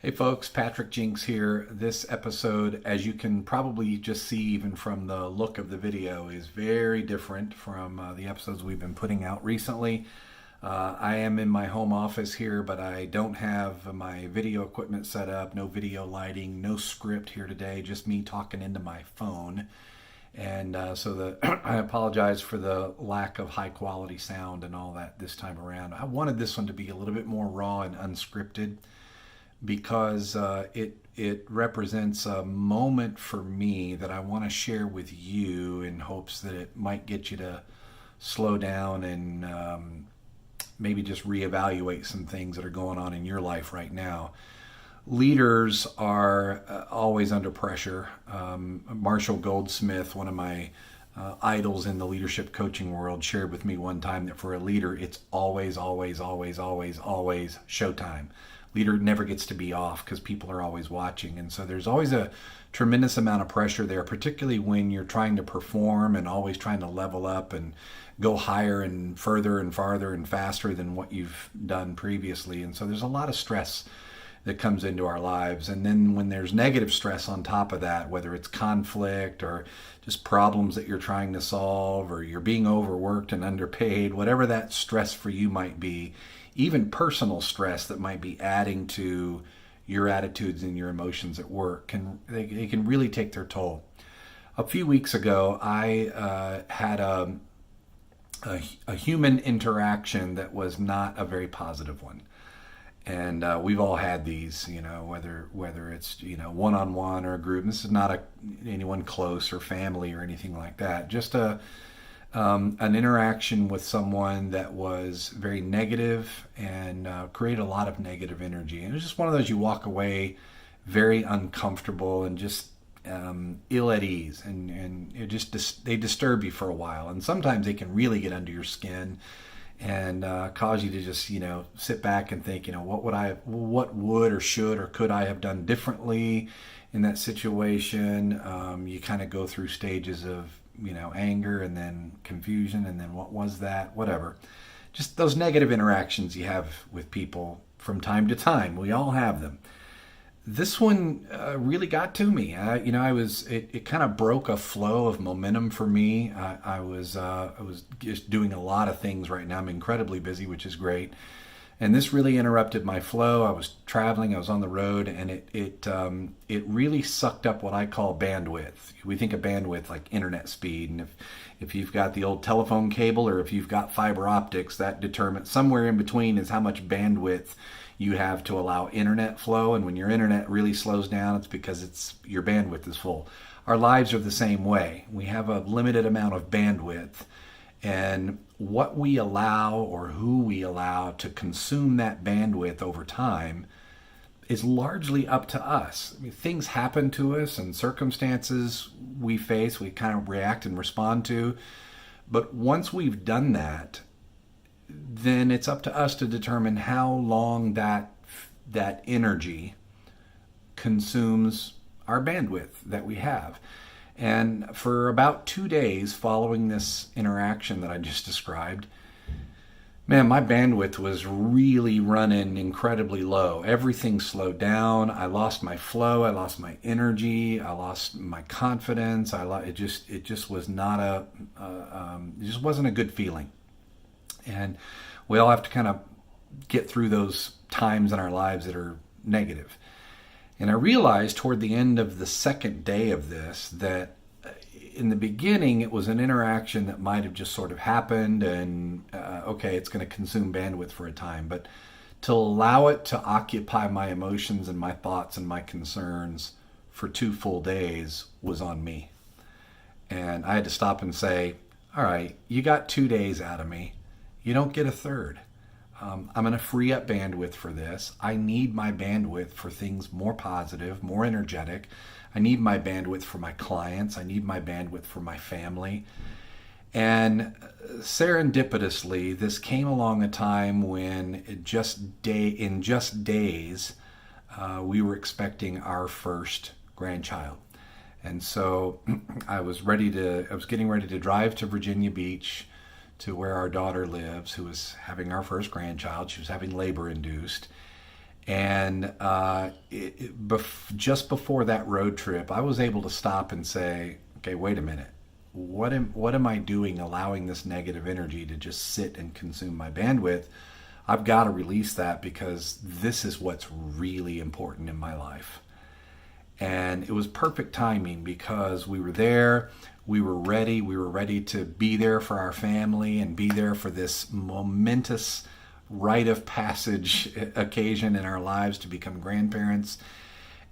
Hey folks, Patrick Jinks here. This episode, as you can probably just see even from the look of the video, is very different from the episodes we've been putting out recently. I am in my home office here, but I don't have my video equipment set up, no video lighting, no script here today, just me talking into my phone. And I apologize for the lack of high quality sound and all that this time around. I wanted this one to be a little bit more raw and unscripted because it represents a moment for me that I want to share with you in hopes that it might get you to slow down and maybe just reevaluate some things that are going on in your life right now. Leaders are always under pressure. Marshall Goldsmith, one of my idols in the leadership coaching world, shared with me one time that for a leader, it's always, always, always, always, always showtime. Leader never gets to be off because people are always watching. And so there's always a tremendous amount of pressure there, particularly when you're trying to perform and always trying to level up and go higher and further and farther and faster than what you've done previously. And so there's a lot of stress that comes into our lives. And then when there's negative stress on top of that, whether it's conflict or just problems that you're trying to solve, or you're being overworked and underpaid, whatever that stress for you might be, even personal stress that might be adding to your attitudes and your emotions at work, they can really take their toll. A few weeks ago, I had a human interaction that was not a very positive one. And we've all had these, whether it's one-on-one or a group. This is not anyone close or family or anything like that. Just an interaction with someone that was very negative and created a lot of negative energy. And it was just one of those you walk away very uncomfortable and just ill at ease, and they disturb you for a while. And sometimes they can really get under your skin and cause you to just sit back and think, what would or should or could I have done differently in that situation. You kind of go through stages of anger and then confusion and then what was that, whatever. Just those negative interactions you have with people from time to time. We all have them. This one really got to me. It kind of broke a flow of momentum for me. I was just doing a lot of things right now. I'm incredibly busy, which is great. And this really interrupted my flow. I was traveling, I was on the road, and it really sucked up what I call bandwidth. We think of bandwidth like internet speed, and if you've got the old telephone cable or if you've got fiber optics, that determines somewhere in between is how much bandwidth you have to allow internet flow. And when your internet really slows down, it's because your bandwidth is full. Our lives are the same way. We have a limited amount of bandwidth. And what we allow or who we allow to consume that bandwidth over time is largely up to us. I mean, things happen to us and circumstances we face, we kind of react and respond to. But once we've done that, then it's up to us to determine how long that energy consumes our bandwidth that we have. And for about 2 days following this interaction that I just described, man, my bandwidth was really running incredibly low. Everything slowed down. I lost my flow. I lost my energy. I lost my confidence. It just was not it just wasn't a good feeling. And we all have to kind of get through those times in our lives that are negative. And I realized toward the end of the second day of this that in the beginning it was an interaction that might have just sort of happened and okay, it's going to consume bandwidth for a time. But to allow it to occupy my emotions and my thoughts and my concerns for 2 full days was on me. And I had to stop and say, all right, you got 2 days out of me. You don't get a third. I'm going to free up bandwidth for this. I need my bandwidth for things more positive, more energetic. I need my bandwidth for my clients. I need my bandwidth for my family. And serendipitously, this came along a time when in just days, we were expecting our first grandchild. And so I was getting ready to drive to Virginia Beach to where our daughter lives, who was having our first grandchild. She was having labor induced. And just before that road trip, I was able to stop and say, okay, wait a minute. What am I doing allowing this negative energy to just sit and consume my bandwidth? I've got to release that because this is what's really important in my life. And it was perfect timing because we were there, we were ready to be there for our family and be there for this momentous rite of passage occasion in our lives to become grandparents.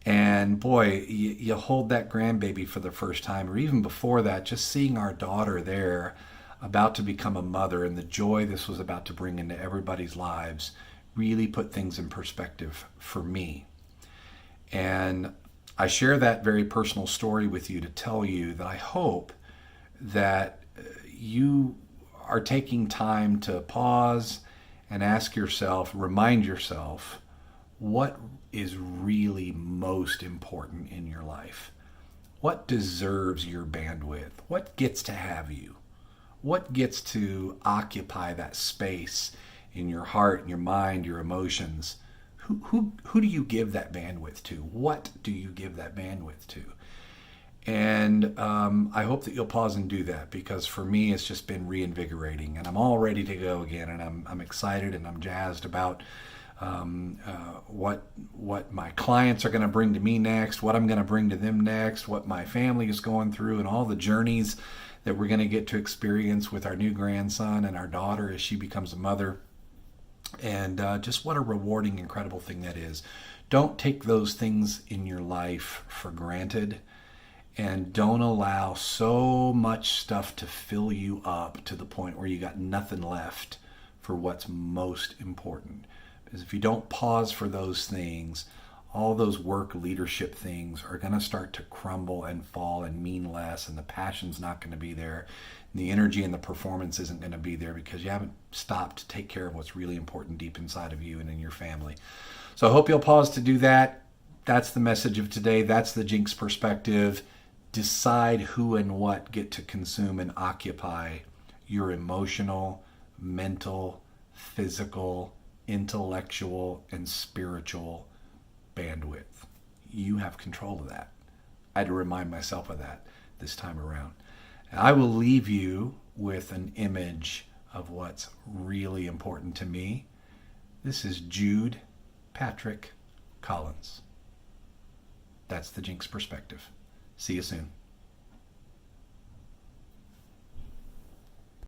And boy, you hold that grandbaby for the first time, or even before that, just seeing our daughter there about to become a mother and the joy this was about to bring into everybody's lives really put things in perspective for me. And I share that very personal story with you to tell you that I hope that you are taking time to pause and ask yourself, remind yourself, what is really most important in your life? What deserves your bandwidth? What gets to have you? What gets to occupy that space in your heart, in your mind, your emotions? Who do you give that bandwidth to? What do you give that bandwidth to? And I hope that you'll pause and do that, because for me it's just been reinvigorating, and I'm all ready to go again, and I'm excited and I'm jazzed about what my clients are going to bring to me next, what I'm going to bring to them next, what my family is going through, and all the journeys that we're going to get to experience with our new grandson and our daughter as she becomes a mother. And just what a rewarding, incredible thing that is. Don't take those things in your life for granted, and don't allow so much stuff to fill you up to the point where you got nothing left for what's most important. Because if you don't pause for those things, all those work leadership things are going to start to crumble and fall and mean less, and the passion's not going to be there. And the energy and the performance isn't going to be there because you haven't stopped to take care of what's really important deep inside of you and in your family. So I hope you'll pause to do that. That's the message of today. That's the Jinx perspective. Decide who and what get to consume and occupy your emotional, mental, physical, intellectual, and spiritual bandwidth. You have control of that. I had to remind myself of that this time around. And I will leave you with an image of what's really important to me. This is Jude Patrick Collins. That's the Jinx perspective. See you soon.